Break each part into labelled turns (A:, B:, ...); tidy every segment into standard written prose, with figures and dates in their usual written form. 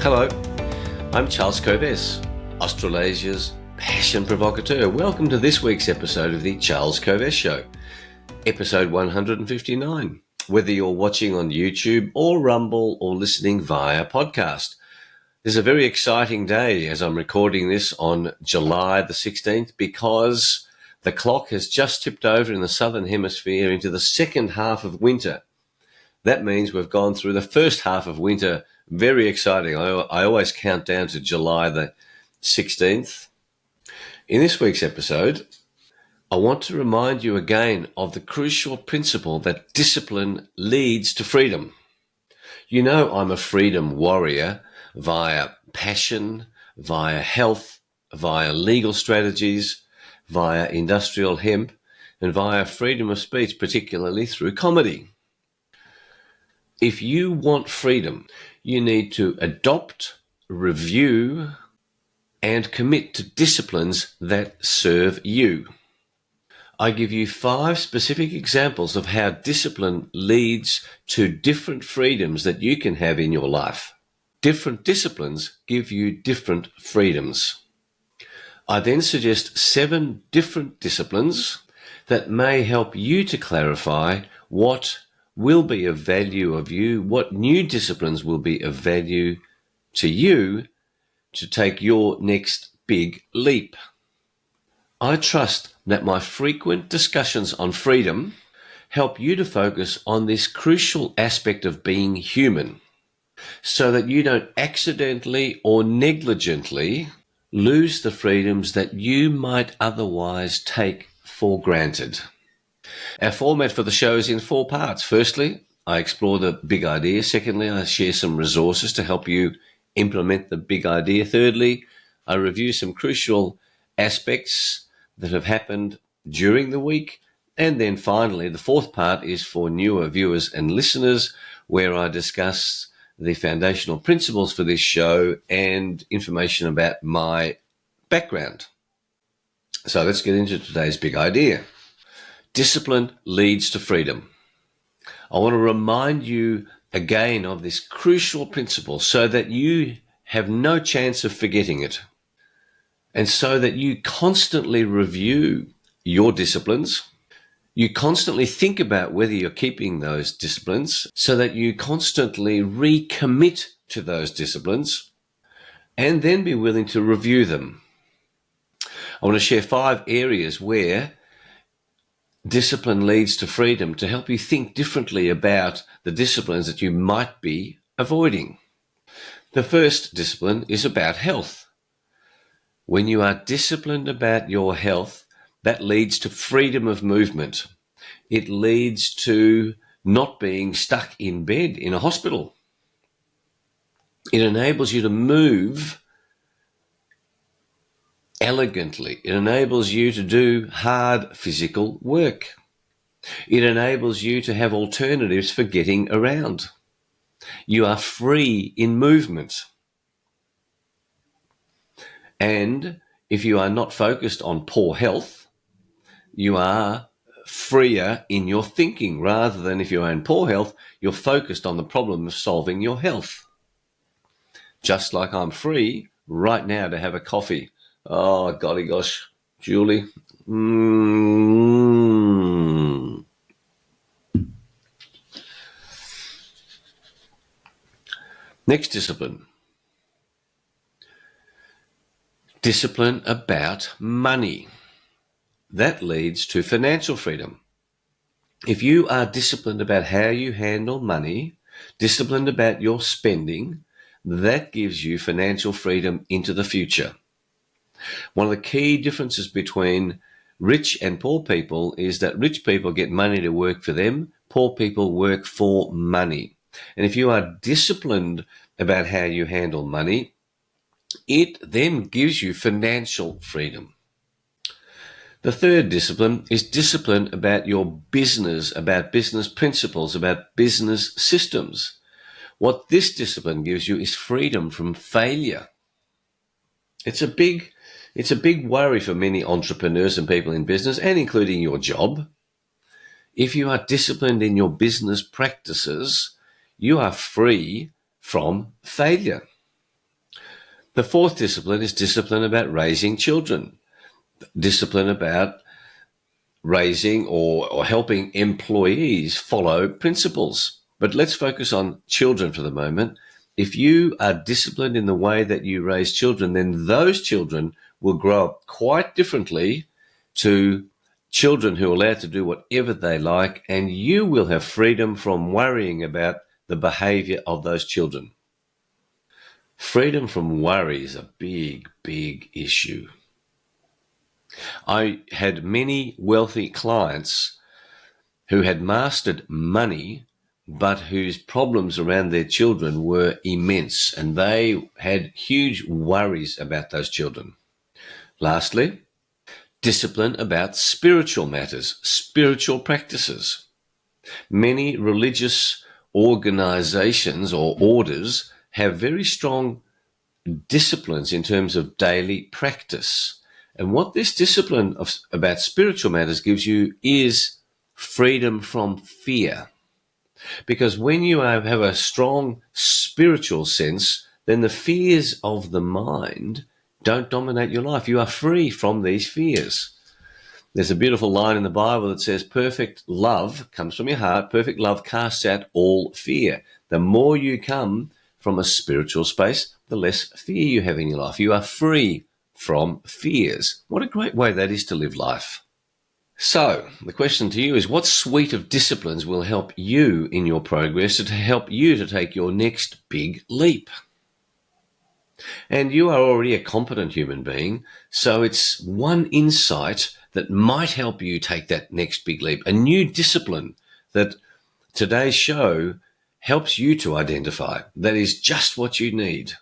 A: Hello, I'm Charles Kovess, Australasia's passion provocateur. Welcome to this week's episode of the Charles Kovess Show, episode 159. Whether you're watching on YouTube or Rumble or listening via podcast. This is a very exciting day as I'm recording this on July the 16th because the clock has just tipped over in the Southern Hemisphere into the second half of winter. That means we've gone through the first half of winter. Very exciting. I always count down to July the 16th. In this week's episode, I want to remind you again of the crucial principle that discipline leads to freedom. You know I'm a freedom warrior via passion, via health, via legal strategies, via industrial hemp, and via freedom of speech, particularly through comedy. If you want freedom, you need to adopt, review, and commit to disciplines that serve you. I give you 5 specific examples of how discipline leads to different freedoms that you can have in your life. Different disciplines give you different freedoms. I then suggest 7 different disciplines that may help you to clarify what will be of value of you, what new disciplines will be of value to you to take your next big leap. I trust that my frequent discussions on freedom help you to focus on this crucial aspect of being human so that you don't accidentally or negligently lose the freedoms that you might otherwise take for granted. Our format for the show is in 4 parts. Firstly, I explore the big idea. Secondly, I share some resources to help you implement the big idea. Thirdly, I review some crucial aspects that have happened during the week. And then finally, the 4th part is for newer viewers and listeners, where I discuss the foundational principles for this show and information about my background. So let's get into today's big idea. Discipline leads to freedom. I want to remind you again of this crucial principle so that you have no chance of forgetting it, and so that you constantly review your disciplines. You constantly think about whether you're keeping those disciplines, so that you constantly recommit to those disciplines and then be willing to review them. I want to share 5 areas where discipline leads to freedom to help you think differently about the disciplines that you might be avoiding. The first discipline is about health. When you are disciplined about your health, that leads to freedom of movement. It leads to not being stuck in bed in a hospital. It enables you to move elegantly. It enables you to do hard physical work. It enables you to have alternatives for getting around. You are free in movement. And if you are not focused on poor health, you are freer in your thinking, rather than if you are in poor health, you're focused on the problem of solving your health. Just like I'm free right now to have a coffee. Oh, golly gosh, Julie. Next discipline. Discipline about money. That leads to financial freedom. If you are disciplined about how you handle money, disciplined about your spending, that gives you financial freedom into the future. One of the key differences between rich and poor people is that rich people get money to work for them, poor people work for money. And if you are disciplined about how you handle money, it then gives you financial freedom. The third discipline is discipline about your business, about business principles, about business systems. What this discipline gives you is freedom from failure. It's a big worry for many entrepreneurs and people in business, and including your job. If you are disciplined in your business practices, you are free from failure. The fourth discipline is discipline about raising children, discipline about raising or helping employees follow principles. But let's focus on children for the moment. If you are disciplined in the way that you raise children, then those children will grow up quite differently to children who are allowed to do whatever they like, and you will have freedom from worrying about the behavior of those children. Freedom from worry is a big, big issue. I had many wealthy clients who had mastered money, but whose problems around their children were immense, and they had huge worries about those children. Lastly, discipline about spiritual matters, spiritual practices. Many religious organizations or orders have very strong disciplines in terms of daily practice. And what this discipline about spiritual matters gives you is freedom from fear. Because when you have a strong spiritual sense, then the fears of the mind don't dominate your life. You are free from these fears. There's a beautiful line in the Bible that says, perfect love comes from your heart. Perfect love casts out all fear. The more you come from a spiritual space, the less fear you have in your life. You are free from fears. What a great way that is to live life. So the question to you is, what suite of disciplines will help you in your progress to help you to take your next big leap? And you are already a competent human being, so it's one insight that might help you take that next big leap, a new discipline that today's show helps you to identify. That is just what you need.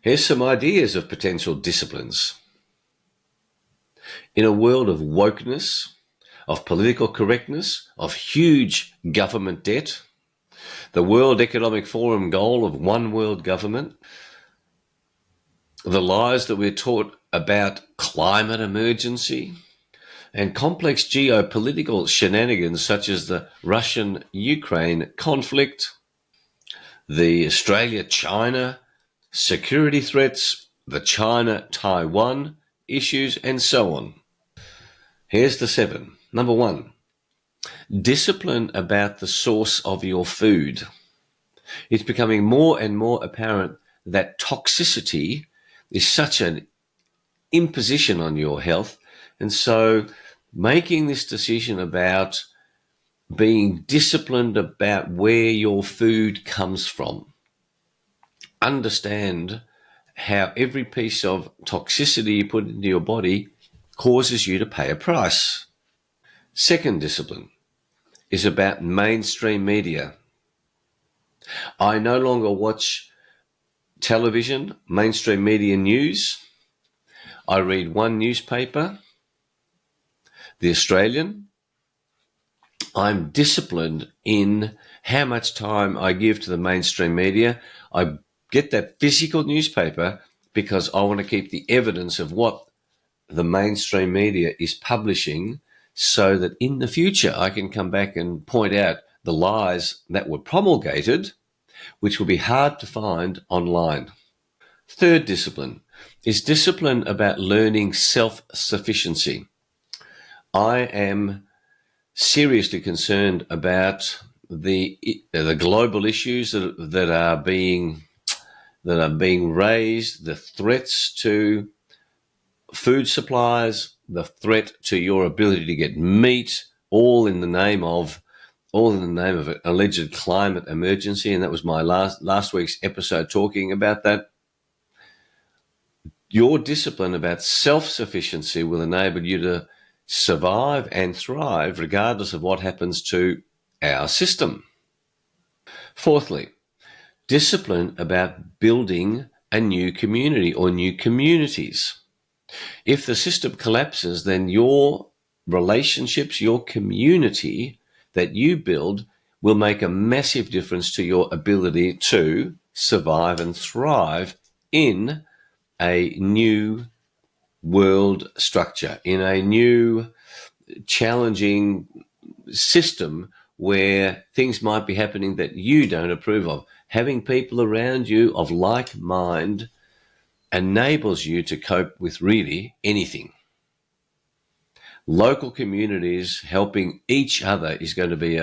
A: Here's some ideas of potential disciplines. In a world of wokeness, of political correctness, of huge government debt, the World Economic Forum goal of one world government, the lies that we're taught about climate emergency, and complex geopolitical shenanigans such as the Russian-Ukraine conflict, the Australia-China security threats, the China-Taiwan issues, and so on. Here's the 7. Number 1, discipline about the source of your food. It's becoming more and more apparent that toxicity is such an imposition on your health. And so making this decision about being disciplined about where your food comes from. Understand how every piece of toxicity you put into your body causes you to pay a price. Second discipline is about mainstream media. I no longer watch television, mainstream media news. I read one newspaper, The Australian. I'm disciplined in how much time I give to the mainstream media. I get that physical newspaper because I want to keep the evidence of what the mainstream media is publishing so that in the future I can come back and point out the lies that were promulgated, which will be hard to find online. Third discipline is discipline about learning self-sufficiency. I am seriously concerned about the global issues that are being raised, the threats to food supplies, the threat to your ability to get meat, all in the name of an alleged climate emergency. And that was my last week's episode talking about that. Your discipline about self-sufficiency will enable you to survive and thrive regardless of what happens to our system. Fourthly, discipline about building a new community or new communities. If the system collapses, then your relationships, your community that you build will make a massive difference to your ability to survive and thrive in a new world structure, in a new challenging system where things might be happening that you don't approve of. Having people around you of like mind enables you to cope with really anything. Local communities helping each other is going to be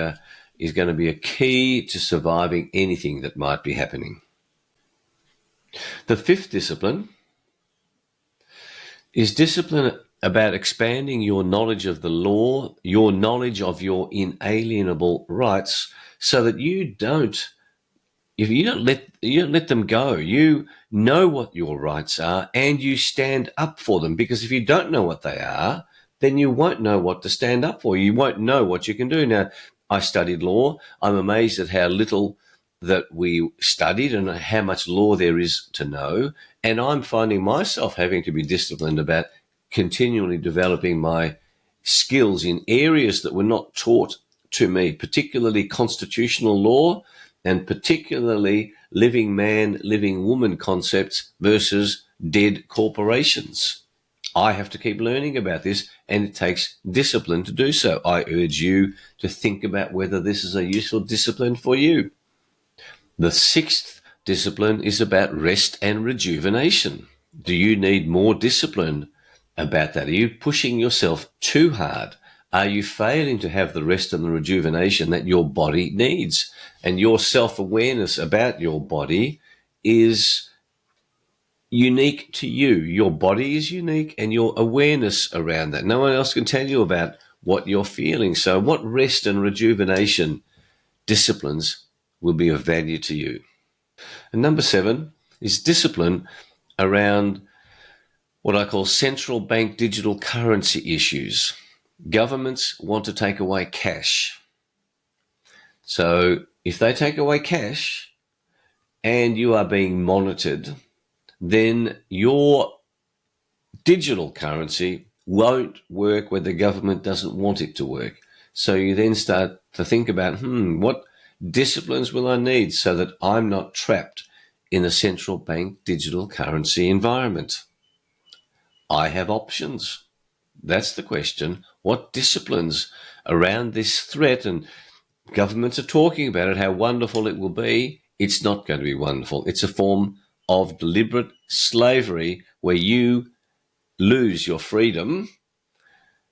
A: a key to surviving anything that might be happening. The fifth discipline is discipline about expanding your knowledge of the law, your knowledge of your inalienable rights, so that you don't let them go. You know what your rights are and you stand up for them, because if you don't know what they are, then you won't know what to stand up for. You won't know what you can do. Now, I studied law. I'm amazed at how little that we studied and how much law there is to know. And I'm finding myself having to be disciplined about continually developing my skills in areas that were not taught to me, particularly constitutional law and particularly living man, living woman concepts versus dead corporations. I have to keep learning about this, and it takes discipline to do so. I urge you to think about whether this is a useful discipline for you. The sixth discipline is about rest and rejuvenation. Do you need more discipline about that? Are you pushing yourself too hard? Are you failing to have the rest and the rejuvenation that your body needs? And your self-awareness about your body is unique to you. Your body is unique, and your awareness around that. No one else can tell you about what you're feeling. So what rest and rejuvenation disciplines will be of value to you? And number 7 is discipline around what I call central bank digital currency issues. Governments want to take away cash. So if they take away cash and you are being monitored, then your digital currency won't work where the government doesn't want it to work. So you then start to think about, what disciplines will I need so that I'm not trapped in a central bank digital currency environment? I have options. That's the question. What disciplines around this threat? And governments are talking about it, how wonderful it will be. It's not going to be wonderful. It's a form of deliberate slavery where you lose your freedom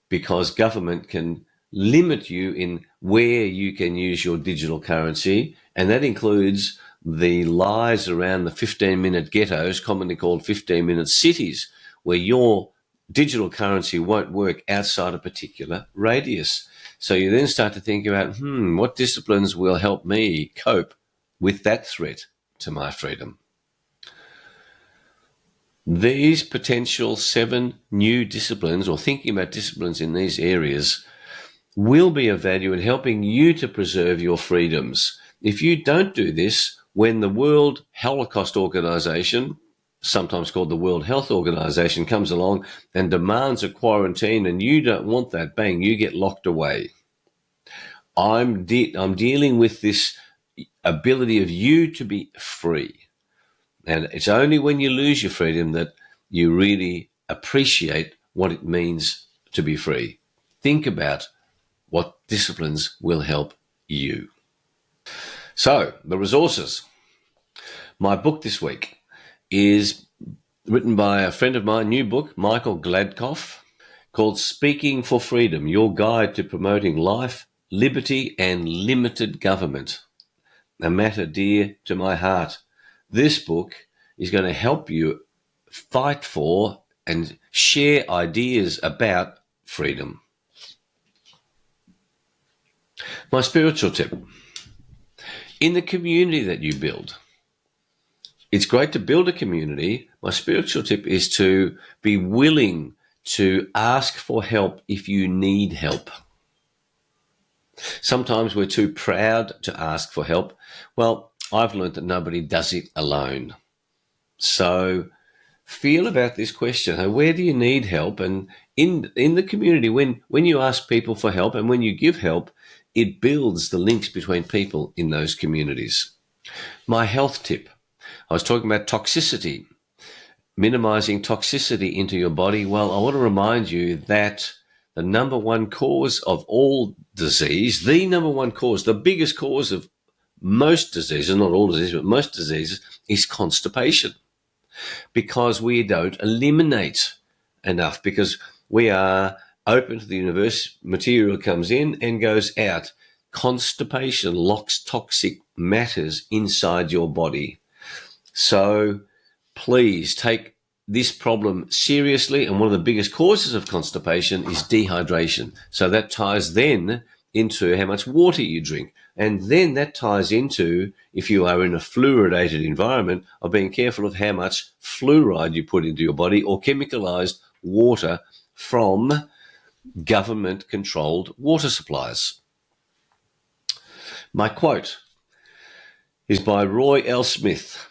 A: because government can limit you in where you can use your digital currency. And that includes the lies around the 15-minute ghettos, commonly called 15-minute cities, where your digital currency won't work outside a particular radius. So you then start to think about, what disciplines will help me cope with that threat to my freedom? These potential 7 new disciplines, or thinking about disciplines in these areas, will be of value in helping you to preserve your freedoms. If you don't do this, when the World Holocaust Organization, sometimes called the World Health Organization, comes along and demands a quarantine and you don't want that, bang, you get locked away. I'm dealing with this ability of you to be free. And it's only when you lose your freedom that you really appreciate what it means to be free. Think about what disciplines will help you. So, the resources. My book this week is written by a friend of mine, new book, Michael Gladkoff, called Speaking for Freedom, Your Guide to Promoting Life, Liberty and Limited Government, a matter dear to my heart. This book is going to help you fight for and share ideas about freedom. My spiritual tip. In the community that you build, it's great to build a community. My spiritual tip is to be willing to ask for help if you need help. Sometimes we're too proud to ask for help. Well, I've learned that nobody does it alone. So feel about this question. Where do you need help? And in the community, when you ask people for help and when you give help, it builds the links between people in those communities. My health tip. I was talking about toxicity, minimizing toxicity into your body. Well, I want to remind you that the number one cause of all disease, the number one cause, the biggest cause of most diseases, not all diseases, but most diseases, is constipation, because we don't eliminate enough, because we are open to the universe. Material comes in and goes out. Constipation locks toxic matters inside your body. So please take this problem seriously. And one of the biggest causes of constipation is dehydration. So that ties then into how much water you drink. And then that ties into, if you are in a fluoridated environment, of being careful of how much fluoride you put into your body, or chemicalized water from government-controlled water supplies. My quote is by Roy L. Smith.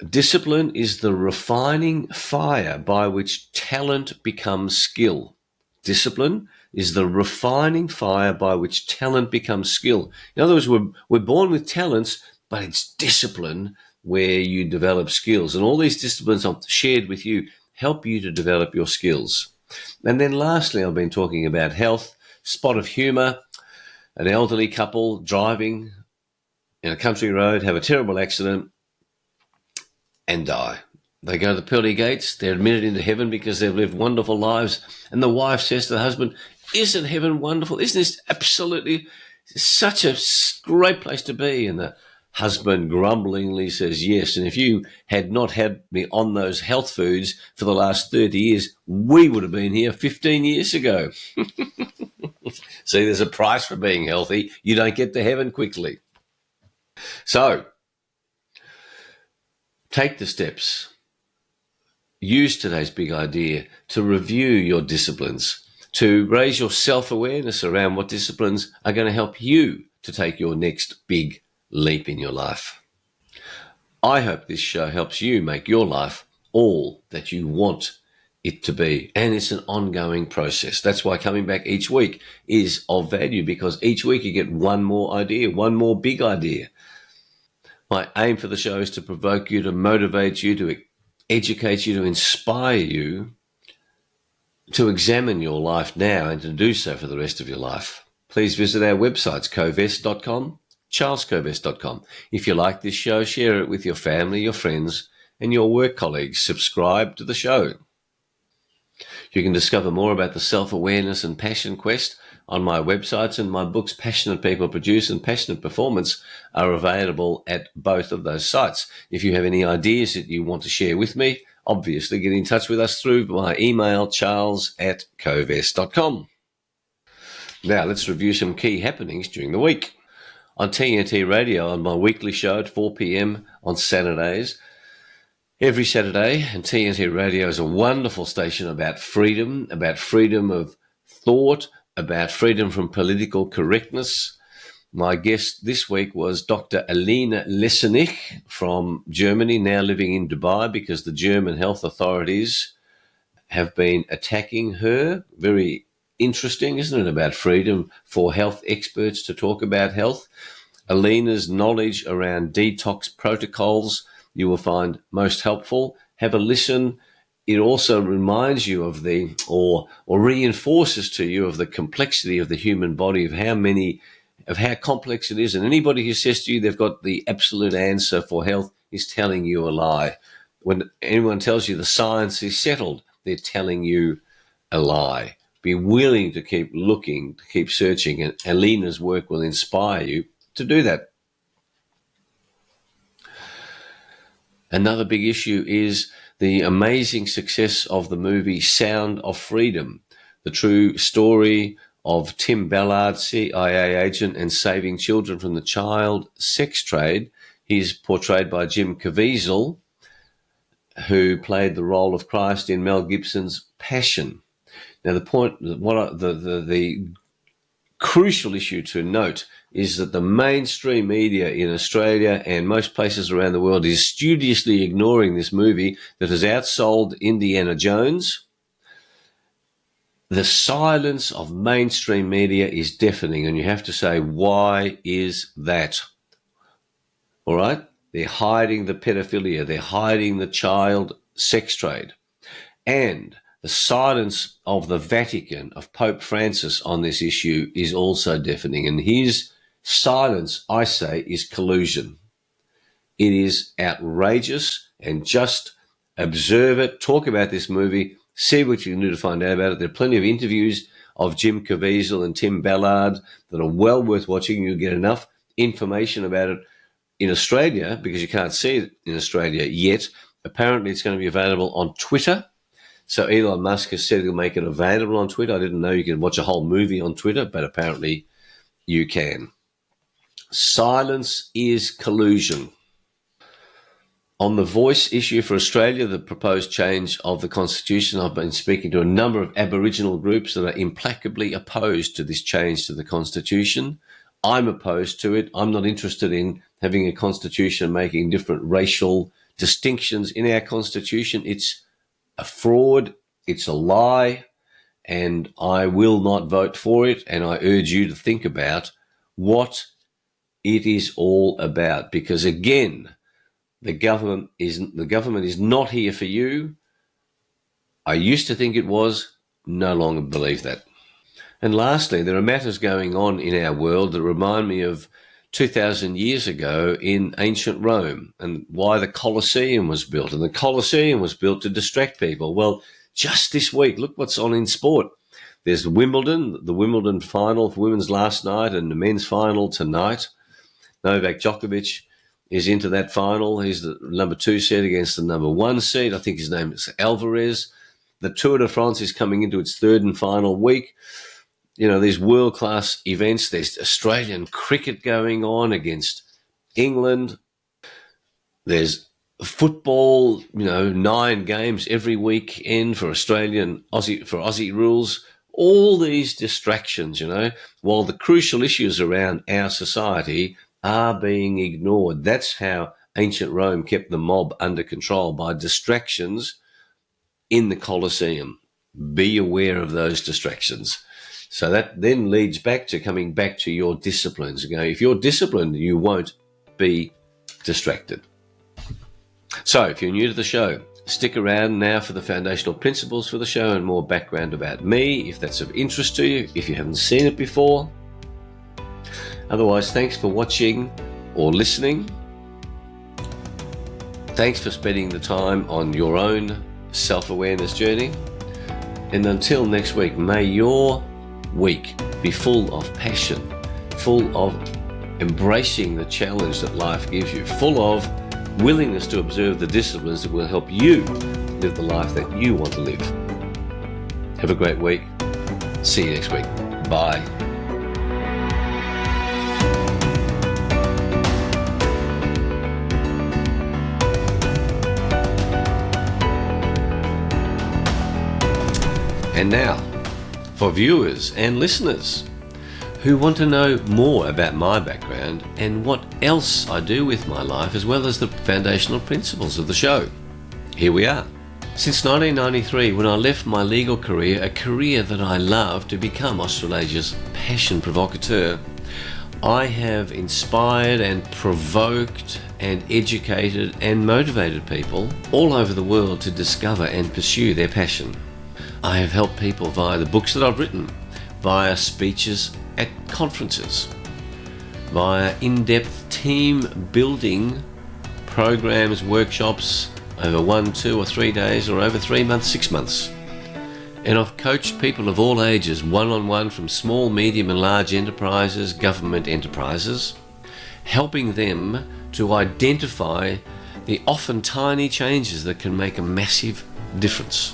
A: Discipline is the refining fire by which talent becomes skill. Discipline is the refining fire by which talent becomes skill. In other words, we're born with talents, but it's discipline where you develop skills. And all these disciplines I've shared with you help you to develop your skills. And then lastly, I've been talking about health, spot of humour, an elderly couple driving in a country road, have a terrible accident and die. They go to the pearly gates, they're admitted into heaven because they've lived wonderful lives. And the wife says to the husband, "Isn't heaven wonderful? Isn't this absolutely such a great place to be?" And the husband grumblingly says, "Yes, and if you had not had me on those health foods for the last 30 years, we would have been here 15 years ago." See, there's a price for being healthy. You don't get to heaven quickly. So, take the steps. Use today's big idea to review your disciplines, to raise your self-awareness around what disciplines are going to help you to take your next big leap in your life. I hope this show helps you make your life all that you want it to be. And it's an ongoing process. That's why coming back each week is of value, because each week you get one more idea, one more big idea. My aim for the show is to provoke you, to motivate you, to educate you, to inspire you to examine your life now and to do so for the rest of your life. Please visit our websites, covest.com, charlescovest.com. If you like this show, share it with your family, your friends, and your work colleagues. Subscribe to the show. You can discover more about the self-awareness and passion quest on my websites, and my books, Passionate People Produce and Passionate Performance, are available at both of those sites. If you have any ideas that you want to share with me, obviously get in touch with us through my email, charles@covest.com. Now let's review some key happenings during the week. On TNT Radio, on my weekly show at 4 p.m. on Saturdays, every Saturday, and TNT Radio is a wonderful station about freedom of thought, about freedom from political correctness. My guest this week was Dr. Alina Lessenich from Germany, now living in Dubai because the German health authorities have been attacking her. Very interesting, isn't it, about freedom for health experts to talk about health. Alina's knowledge around detox protocols you will find most helpful. Have a listen. It also reminds you of or reinforces to you of the complexity of the human body, of how complex it is. And anybody who says to you they've got the absolute answer for health is telling you a lie. When anyone tells you the science is settled, they're telling you a lie. Be willing to keep looking, to keep searching, and Alina's work will inspire you to do that. Another big issue is the amazing success of the movie Sound of Freedom, the true story of Tim Ballard, CIA agent and saving children from the child sex trade. He's portrayed by Jim Caviezel, who played the role of Christ in Mel Gibson's Passion. Now, the crucial issue to note is that the mainstream media in Australia and most places around the world is studiously ignoring this movie that has outsold Indiana Jones. The silence of mainstream media is deafening, and you have to say, why is that? All right? They're hiding the pedophilia. They're hiding the child sex trade. And The silence of the Vatican, of Pope Francis on this issue is also deafening. And his silence, I say, is collusion. It is outrageous, and just observe it, talk about this movie, see what you can do to find out about it. There are plenty of interviews of Jim Caviezel and Tim Ballard that are well worth watching. You'll get enough information about it in Australia, because you can't see it in Australia yet. Apparently it's going to be available on Twitter. So Elon Musk has said he'll make it available on Twitter. I didn't know you could watch a whole movie on Twitter, but apparently you can. Silence is collusion. On the voice issue for Australia, the proposed change of the Constitution, I've been speaking to a number of Aboriginal groups that are implacably opposed to this change to the Constitution. I'm opposed to it. I'm not interested in having a Constitution making different racial distinctions in our Constitution. It's a fraud. It's a lie. And I will not vote for it. And I urge you to think about what it is all about. Because again, the government is not here for you. I used to think it was, no longer believe that. And lastly, there are matters going on in our world that remind me of 2,000 years ago in ancient Rome, and why the Colosseum was built. And the Colosseum was built to distract people. Well, just this week, look what's on in sport. There's the Wimbledon final for women's last night, and the men's final tonight. Novak Djokovic is into that final. He's the number 2 seed against the number 1 seed. I think his name is Alvarez. The Tour de France is coming into its 3rd and final week. You know, these world-class events. There's Australian cricket going on against England. There's football, 9 games every weekend for Aussie rules. All these distractions, while the crucial issues around our society are being ignored. That's how ancient Rome kept the mob under control, by distractions in the Colosseum. Be aware of those distractions. So that then leads back to coming back to your disciplines. If you're disciplined, you won't be distracted. So if you're new to the show, stick around now for the foundational principles for the show and more background about me, if that's of interest to you, if you haven't seen it before. Otherwise, thanks for watching or listening. Thanks for spending the time on your own self-awareness journey. And until next week, may your week be full of passion, full of embracing the challenge that life gives you, full of willingness to observe the disciplines that will help you live the life that you want to live. Have a great week. See you next week. Bye. And now, for viewers and listeners who want to know more about my background and what else I do with my life, as well as the foundational principles of the show, here we are. Since 1993, when I left my legal career, a career that I love, to become Australasia's passion provocateur, I have inspired and provoked and educated and motivated people all over the world to discover and pursue their passion. I have helped people via the books that I've written, via speeches at conferences, via in-depth team building programs, workshops over 1, 2 or 3 days, or over 3 months, 6 months. And I've coached people of all ages, one-on-one, from small, medium and large enterprises, government enterprises, helping them to identify the often tiny changes that can make a massive difference.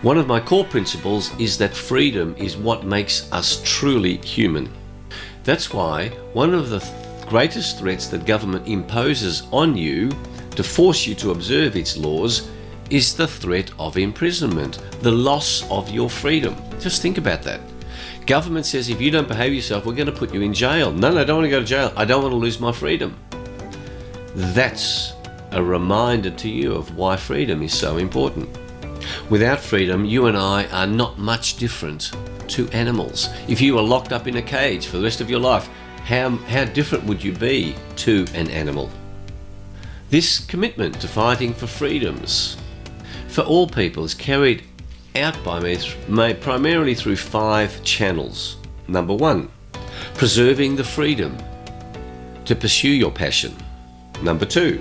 A: One of my core principles is that freedom is what makes us truly human. That's why one of the greatest threats that government imposes on you to force you to observe its laws is the threat of imprisonment, the loss of your freedom. Just think about that. Government says, if you don't behave yourself, we're going to put you in jail. No, I don't want to go to jail. I don't want to lose my freedom. That's a reminder to you of why freedom is so important. Without freedom, you and I are not much different to animals. If you were locked up in a cage for the rest of your life, how different would you be to an animal? This commitment to fighting for freedoms for all people is carried out by me primarily through 5 channels. Number 1, preserving the freedom to pursue your passion. Number 2,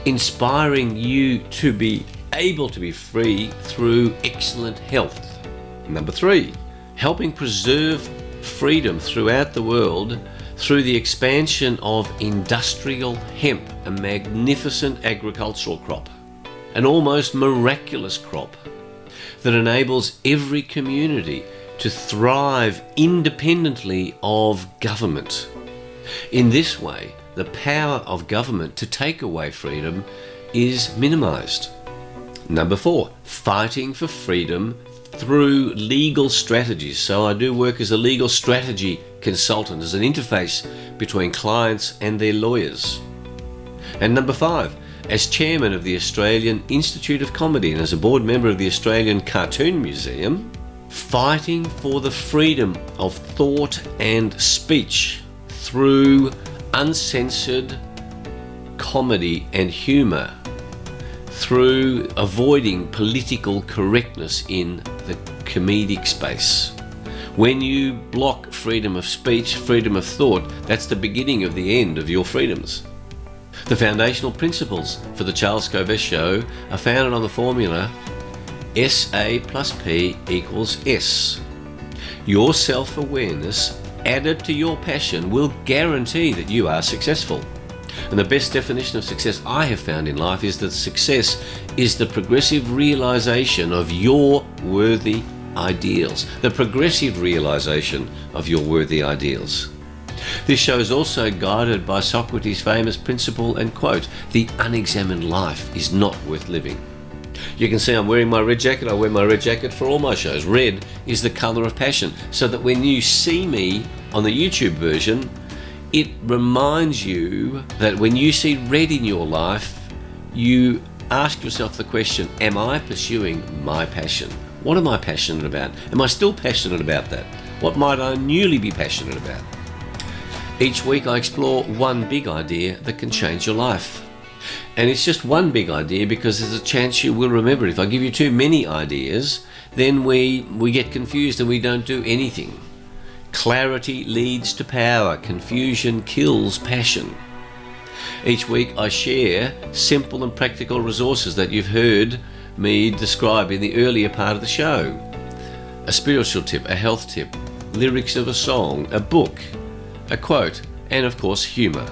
A: inspiring you to be able to be free through excellent health. Number 3, helping preserve freedom throughout the world through the expansion of industrial hemp, a magnificent agricultural crop, an almost miraculous crop that enables every community to thrive independently of government. In this way, the power of government to take away freedom is minimized. Number 4, fighting for freedom through legal strategies. So I do work as a legal strategy consultant, as an interface between clients and their lawyers. And number 5, as chairman of the Australian Institute of Comedy and as a board member of the Australian Cartoon Museum, fighting for the freedom of thought and speech through uncensored comedy and humour, through avoiding political correctness in the comedic space. When you block freedom of speech, freedom of thought, that's the beginning of the end of your freedoms. The foundational principles for the Charles Covess Show are founded on the formula SA plus P equals S. Your self-awareness added to your passion will guarantee that you are successful. And the best definition of success I have found in life is that success is the progressive realization of your worthy ideals. The progressive realization of your worthy ideals. This show is also guided by Socrates' famous principle and quote, "The unexamined life is not worth living." You can see I'm wearing my red jacket. I wear my red jacket for all my shows. Red is the color of passion, so that when you see me on the YouTube version, it reminds you that when you see red in your life, you ask yourself the question, am I pursuing my passion? What am I passionate about? Am I still passionate about that? What might I newly be passionate about? Each week I explore one big idea that can change your life. And it's just one big idea because there's a chance you will remember it. If I give you too many ideas, then we get confused and we don't do anything. Clarity leads to power. Confusion kills passion. Each week I share simple and practical resources that you've heard me describe in the earlier part of the show. A spiritual tip, a health tip, lyrics of a song, a book, a quote, and of course humour.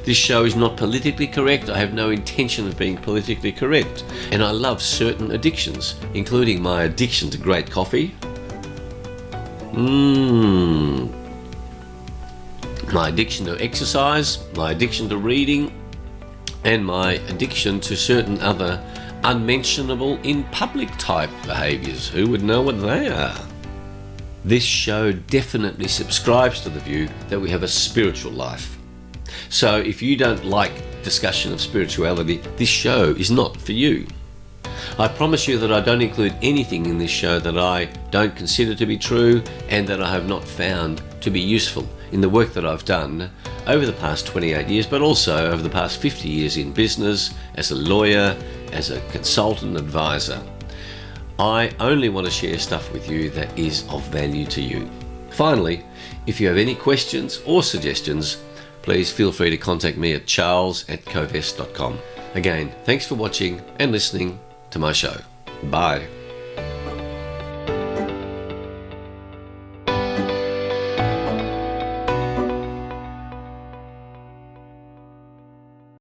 A: This show is not politically correct. I have no intention of being politically correct. And I love certain addictions, including my addiction to great coffee, my addiction to exercise, my addiction to reading, and my addiction to certain other unmentionable in public type behaviours. Who would know what they are? This show definitely subscribes to the view that we have a spiritual life. So if you don't like discussion of spirituality, this show is not for you. I promise you that I don't include anything in this show that I don't consider to be true and that I have not found to be useful in the work that I've done over the past 28 years, but also over the past 50 years in business, as a lawyer, as a consultant advisor. I only want to share stuff with you that is of value to you. Finally, if you have any questions or suggestions, please feel free to contact me at charles@covess.com. Again, thanks for watching and listening to my show. Bye.